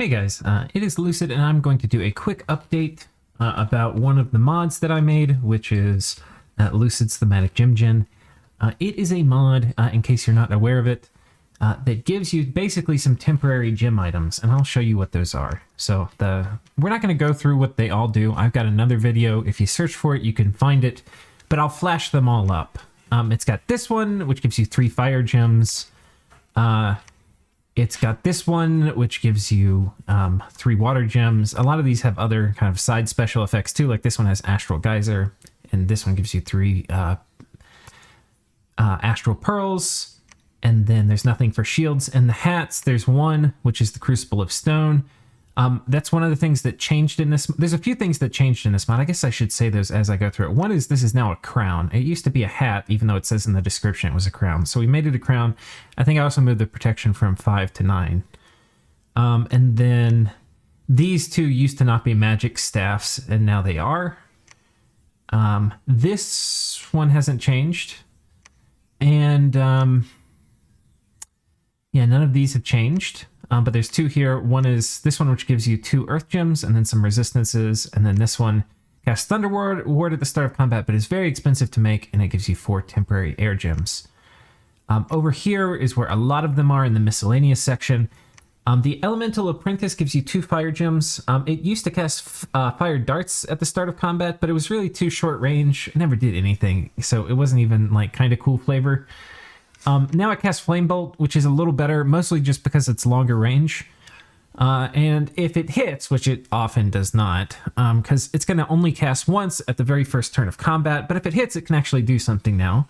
Hey guys, it is Lucid, and I'm going to do a quick update about one of the mods that I made, which is Lucid's Thematic Gym Gen. It is a mod, in case you're not aware of it, that gives you basically some temporary gym items, and I'll show you what those are. So we're not going to go through what they all do. I've got another video. If you search for it, you can find it, but I'll flash them all up. It's got this one, which gives you 3 fire gems. It's got this one, which gives you 3 water gems. A lot of these have other kind of side special effects too, like this one has Astral Geyser, and this one gives you 3 Astral Pearls. And then there's nothing for shields. And the hats, there's one, which is the Crucible of Stone. That's one of the things that changed in this. There's a few things that changed in this mod. I guess I should say those as I go through it. One is this is now a crown. It used to be a hat, even though it says in the description it was a crown. So we made it a crown. I think I also moved the protection from 5 to 9. And then these two used to not be magic staffs, and now they are. This one hasn't changed. And yeah, none of these have changed. But there's 2 here. One is this one, which gives you 2 earth gems and then some resistances. And then this one casts Thunder Ward at the start of combat, but is very expensive to make, and it gives you 4 temporary air gems. Over here is where a lot of them are in the miscellaneous section. The Elemental Apprentice gives you 2 fire gems. It used to cast fire darts at the start of combat, but it was really too short range. It never did anything, so it wasn't even like kind of cool flavor. Now it casts Flame Bolt, which is a little better, mostly just because it's longer range. And if it hits, which it often does not, because it's going to only cast once at the very first turn of combat, but if it hits, it can actually do something now.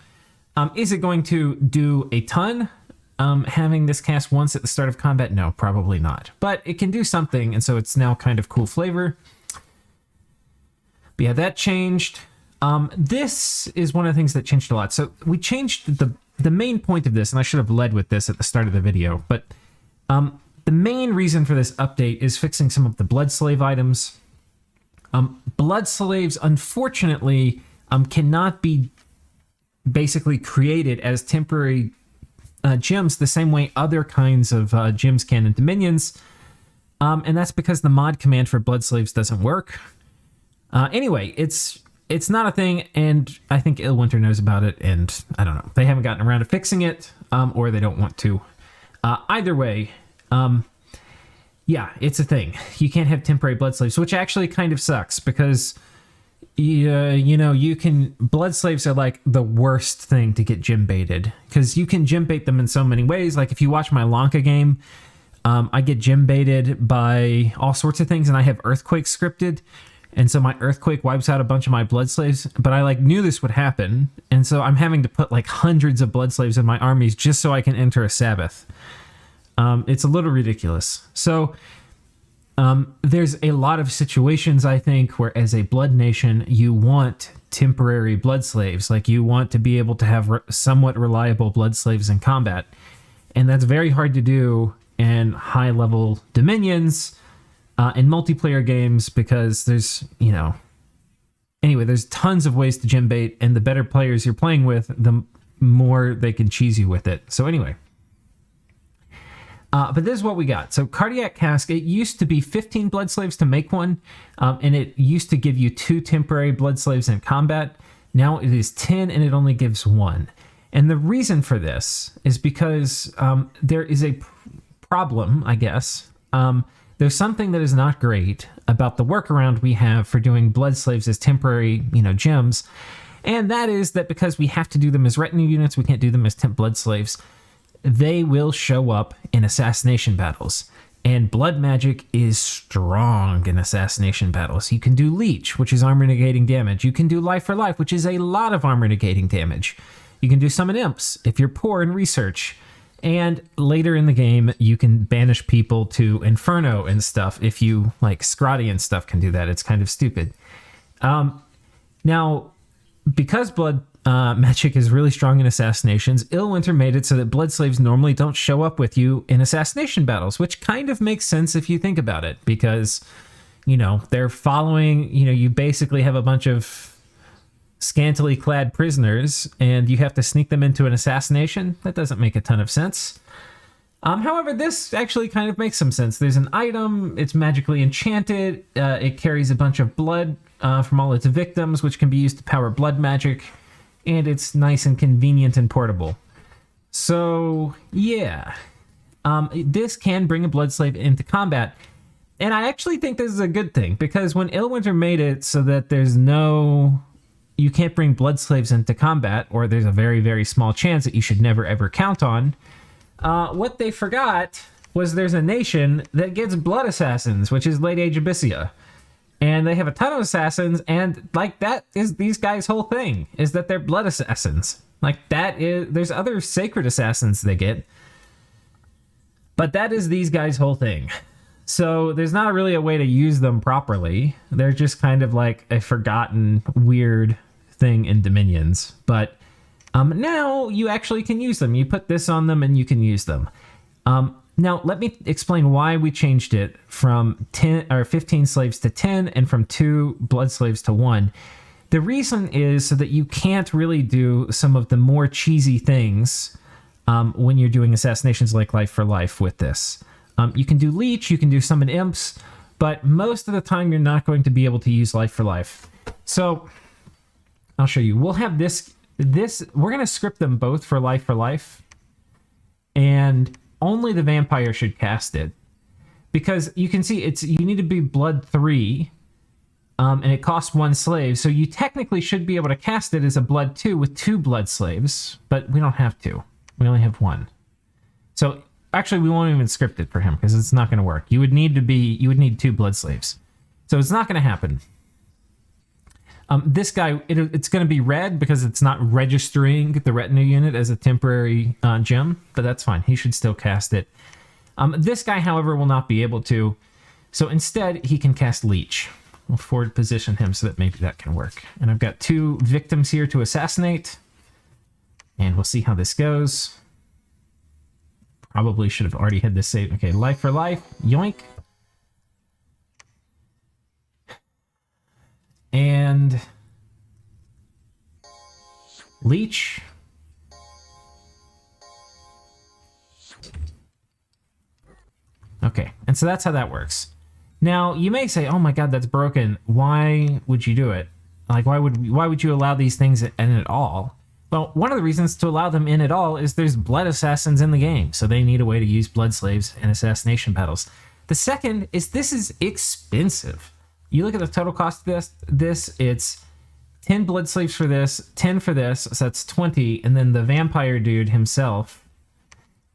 Is it going to do a ton, having this cast once at the start of combat? No, probably not. But it can do something, and so it's now kind of cool flavor. But yeah, that changed. This is one of the things that changed a lot. So we changed the main point of this, and I should have led with this at the start of the video, but the main reason for this update is fixing some of the Blood Slave items. Blood Slaves, unfortunately, cannot be basically created as temporary gems the same way other kinds of gems can in Dominions, and that's because the mod command for Blood Slaves doesn't work. Anyway, it's not a thing, and I think Illwinter knows about it, and I don't know. They haven't gotten around to fixing it, or they don't want to. Either way, yeah, it's a thing. You can't have temporary Blood Slaves, which actually kind of sucks, because, you know, Blood Slaves are like the worst thing to get gym baited, because you can gym bait them in so many ways. Like, if you watch my Lanka game, I get gym baited by all sorts of things, and I have Earthquake scripted. And so my Earthquake wipes out a bunch of my Blood Slaves, but I knew this would happen. And so I'm having to put hundreds of Blood Slaves in my armies just so I can enter a Sabbath. It's a little ridiculous. So there's a lot of situations, I think, where as a Blood Nation, you want temporary Blood Slaves. Like, you want to be able to have somewhat reliable Blood Slaves in combat. And that's very hard to do in high-level Dominions, in multiplayer games, because there's, anyway, there's tons of ways to gym bait, and the better players you're playing with, the more they can cheese you with it. So anyway, but this is what we got. So Cardiac Cask, it used to be 15 Blood Slaves to make one, and it used to give you 2 temporary Blood Slaves in combat. Now it is 10, and it only gives 1. And the reason for this is because there is a problem, I guess. There's something that is not great about the workaround we have for doing Blood Slaves as temporary, gems, and that is that because we have to do them as retinue units, we can't do them as temp Blood Slaves, they will show up in assassination battles. And blood magic is strong in assassination battles. You can do Leech, which is armor negating damage. You can do Life for Life, which is a lot of armor negating damage. You can do Summon Imps if you're poor in research. And later in the game, you can banish people to Inferno and stuff. If you, Scrotty and stuff can do that. It's kind of stupid. Now, because blood magic is really strong in assassinations, Illwinter made it so that Blood Slaves normally don't show up with you in assassination battles, which kind of makes sense if you think about it. Because, they're following, you basically have a bunch of scantily clad prisoners, and you have to sneak them into an assassination. That doesn't make a ton of sense. However, this actually kind of makes some sense. There's an item, it's magically enchanted, it carries a bunch of blood from all its victims, which can be used to power blood magic, and it's nice and convenient and portable. So, yeah. This can bring a blood slave into combat, and I actually think this is a good thing, because when Illwinter made it so that you can't bring blood slaves into combat, or there's a very, very small chance that you should never ever count on, what they forgot was there's a nation that gets blood assassins, which is Late Age Abyssia. And they have a ton of assassins, and like that is these guys' whole thing, is that they're blood assassins. Like there's other sacred assassins they get, but that is these guys' whole thing. So there's not really a way to use them properly. They're just kind of like a forgotten weird thing in Dominions. But now you actually can use them. You put this on them and you can use them. Now let me explain why we changed it from 10 or 15 slaves to 10 and from 2 blood slaves to 1. The reason is so that you can't really do some of the more cheesy things when you're doing assassinations like Life for Life with this. You can do Leech, you can do Summon Imps, but most of the time you're not going to be able to use Life for Life. So I'll show you. We'll have this, we're going to script them both for Life, and only the vampire should cast it. Because you can see you need to be blood 3, and it costs 1 slave, so you technically should be able to cast it as a blood 2 with 2 blood slaves, but we don't have to. We only have 1. So actually, we won't even script it for him because it's not going to work. You would need 2 blood slaves. So it's not going to happen. This guy, it's going to be red because it's not registering the retinue unit as a temporary gem, but that's fine. He should still cast it. This guy, however, will not be able to. So instead, he can cast Leech. We'll forward position him so that maybe that can work. And I've got 2 victims here to assassinate. And we'll see how this goes. Probably should have already had this saved. Okay, Life for Life. Yoink. And Leech. Okay, and so that's how that works. Now, you may say, oh my god, that's broken. Why would you do it? Like, why would you allow these things in at all? Well, one of the reasons to allow them in at all is there's blood assassins in the game, so they need a way to use blood slaves in assassination battles. The second is this is expensive. You look at the total cost of this, it's 10 blood slaves for this, 10 for this, so that's 20, and then the vampire dude himself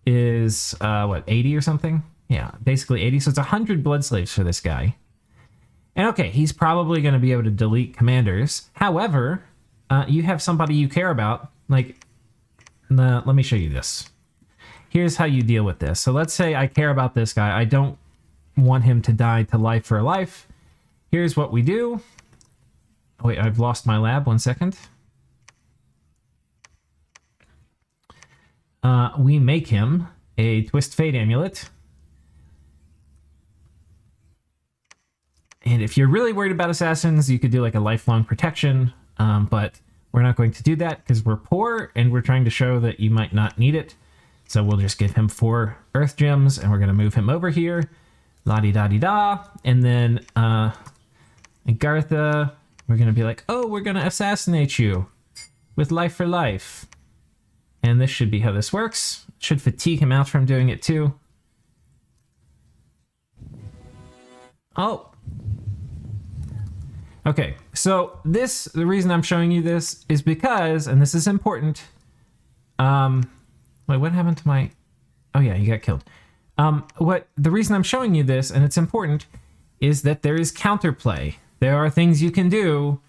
is, 80 or something? Yeah, basically 80, so it's 100 blood slaves for this guy. And okay, he's probably going to be able to delete commanders. However, you have somebody you care about, like, let me show you this. Here's how you deal with this. So let's say I care about this guy. I don't want him to die to Life for Life. Here's what we do. Oh, wait, I've lost my lab. 1 second. We make him a Twist Fate Amulet. And if you're really worried about assassins, you could do like a lifelong protection. But we're not going to do that because we're poor and we're trying to show that you might not need it. So we'll just give him 4 Earth Gems and we're going to move him over here. La-di-da-di-da. And then Gartha, we're going to be like, oh, we're going to assassinate you with Life for Life. And this should be how this works. Should fatigue him out from doing it too. Oh. Okay, so the reason I'm showing you this is because, and this is important. Wait, what happened to my, oh yeah, you got killed. The reason I'm showing you this, and it's important, is that there is counterplay. There are things you can do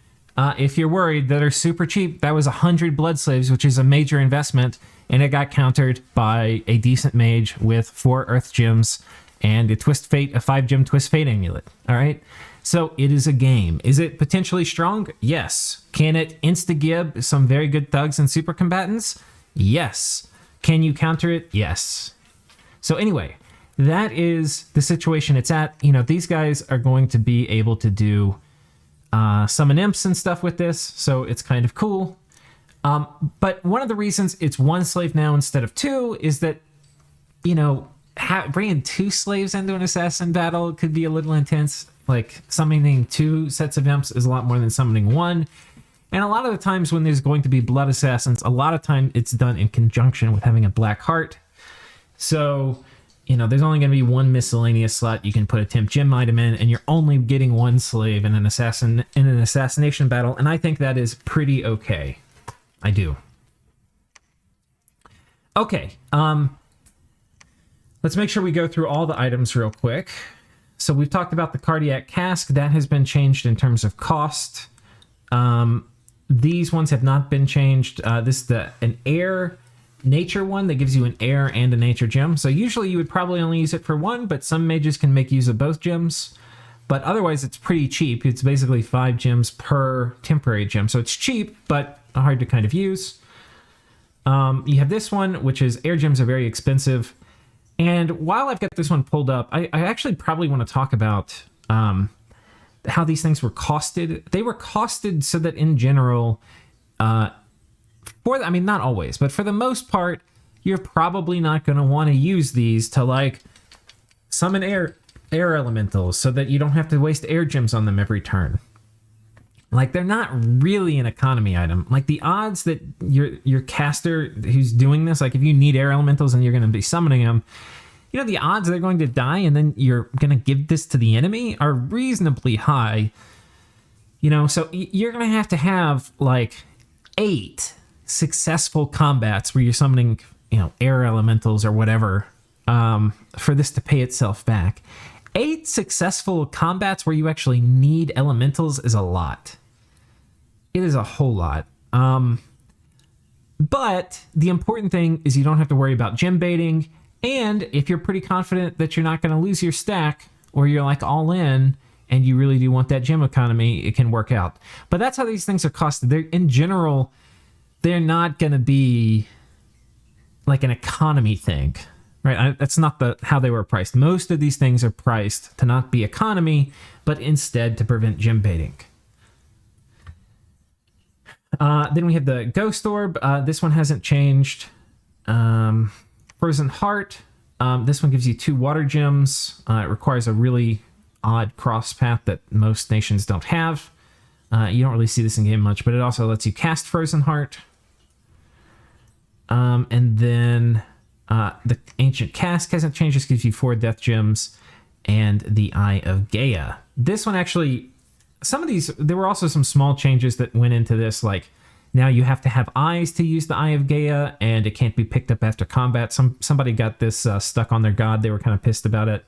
if you're worried that are super cheap. That was 100 blood slaves, which is a major investment, and it got countered by a decent mage with 4 Earth Gems and a 5-gem Twist Fate Amulet. All right. So it is a game. Is it potentially strong? Yes. Can it insta-gib some very good thugs and super combatants? Yes. Can you counter it? Yes. So anyway, that is the situation it's at. You know, these guys are going to be able to do summon imps and stuff with this, so it's kind of cool. But one of the reasons it's 1 slave now instead of 2 is that you know, bringing 2 slaves into an assassin battle could be a little intense. Like, summoning 2 sets of imps is a lot more than summoning 1. And a lot of the times when there's going to be blood assassins, a lot of time it's done in conjunction with having a black heart. So, you know, there's only going to be 1 miscellaneous slot you can put a temp gem item in, and you're only getting 1 slave in an assassination battle, and I think that is pretty okay. I do. Okay, let's make sure we go through all the items real quick. So we've talked about the cardiac cask. That has been changed in terms of cost. These ones have not been changed. This is an air nature one that gives you an air and a nature gem. So usually you would probably only use it for 1, but some mages can make use of both gems. But otherwise it's pretty cheap. It's basically 5 gems per temporary gem. So it's cheap, but hard to kind of use. You have this one, which is air gems are very expensive. And while I've got this one pulled up, I actually probably want to talk about how these things were costed. They were costed so that in general, I mean, not always, but for the most part, you're probably not going to want to use these to like summon air elementals so that you don't have to waste air gems on them every turn. Like, they're not really an economy item. Like, the odds that your caster who's doing this, like if you need air elementals and you're going to be summoning them, you know, the odds they're going to die and then you're going to give this to the enemy are reasonably high. You know, so you're going to have like 8 successful combats where you're summoning, you know, air elementals or whatever, for this to pay itself back. 8 successful combats where you actually need elementals is a lot. It is a whole lot. But the important thing is you don't have to worry about gem baiting. And if you're pretty confident that you're not going to lose your stack, or you're like all in and you really do want that gem economy, it can work out. But that's how these things are costed. In general, they're not going to be like an economy thing, right? That's not how they were priced. Most of these things are priced to not be economy, but instead to prevent gem baiting. Then we have the Ghost Orb. This one hasn't changed. Frozen Heart. This one gives you 2 water gems. It requires a really odd cross path that most nations don't have. You don't really see this in game much, but it also lets you cast Frozen Heart. And then the Ancient Cask hasn't changed. Just gives you 4 death gems and the Eye of Gaia. This one actually, some of these, there were also some small changes that went into this, like now you have to have eyes to use the Eye of Gaia, and it can't be picked up after combat. Somebody got this stuck on their god. They were kind of pissed about it.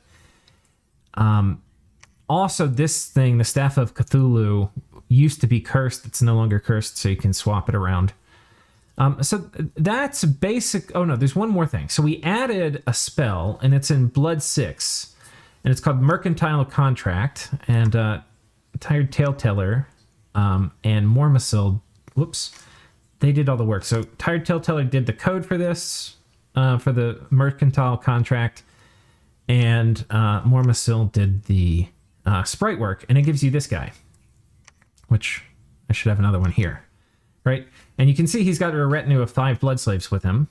Also, this thing, the Staff of Cthulhu, used to be cursed. It's no longer cursed, so you can swap it around. So that's basic. Oh no, there's one more thing. So we added a spell, and it's in Blood 6, and it's called Mercantile Contract, and Tired Taleteller and Mormasil, whoops, they did all the work. So Tired Taleteller did the code for this, for the Mercantile Contract, and Mormasil did the sprite work, and it gives you this guy, which I should have another one here, right? And you can see he's got a retinue of 5 blood slaves with him.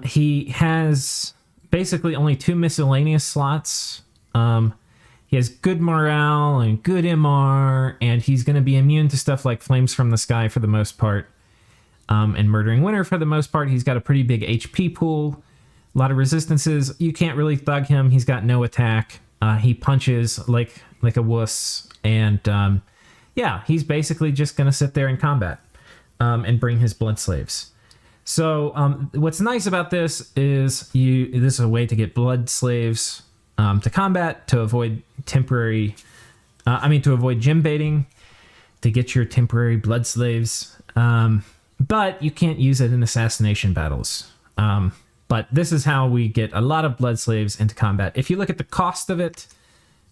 He has basically only 2 miscellaneous slots. He has good morale and good MR, and he's going to be immune to stuff like Flames from the Sky for the most part, and Murdering Winter for the most part. He's got a pretty big HP pool, a lot of resistances. You can't really thug him. He's got no attack. He punches like a wuss, and yeah, he's basically just going to sit there in combat and bring his blood slaves. So what's nice about this is this is a way to get blood slaves to combat, to avoid to avoid gem baiting, to get your temporary blood slaves. But you can't use it in assassination battles. But this is how we get a lot of blood slaves into combat. If you look at the cost of it,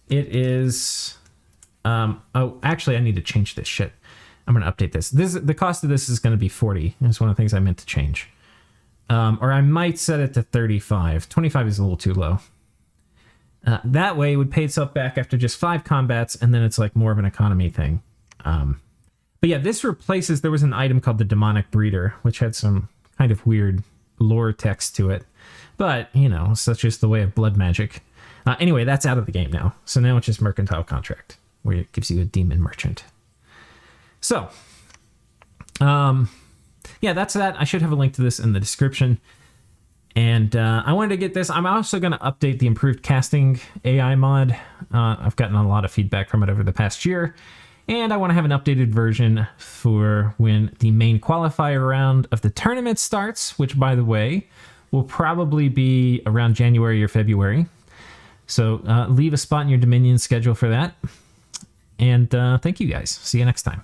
it is... oh, actually, I need to change this shit. I'm going to update this. The cost of this is going to be 40. That's one of the things I meant to change. Or I might set it to 35. 25 is a little too low. That way, it would pay itself back after just 5 combats, and then it's like more of an economy thing. But yeah, this replaces... There was an item called the Demonic Breeder, which had some kind of weird lore text to it. But, you know, such is the way of blood magic. Anyway, that's out of the game now. So now it's just mercantile contract, where it gives you a demon merchant. So, yeah, that's that. I should have a link to this in the description. And I wanted to get this. I'm also going to update the improved casting AI mod. I've gotten a lot of feedback from it over the past year. And I want to have an updated version for when the main qualifier round of the tournament starts, which, by the way, will probably be around January or February. So leave a spot in your Dominion schedule for that. And thank you guys. See you next time.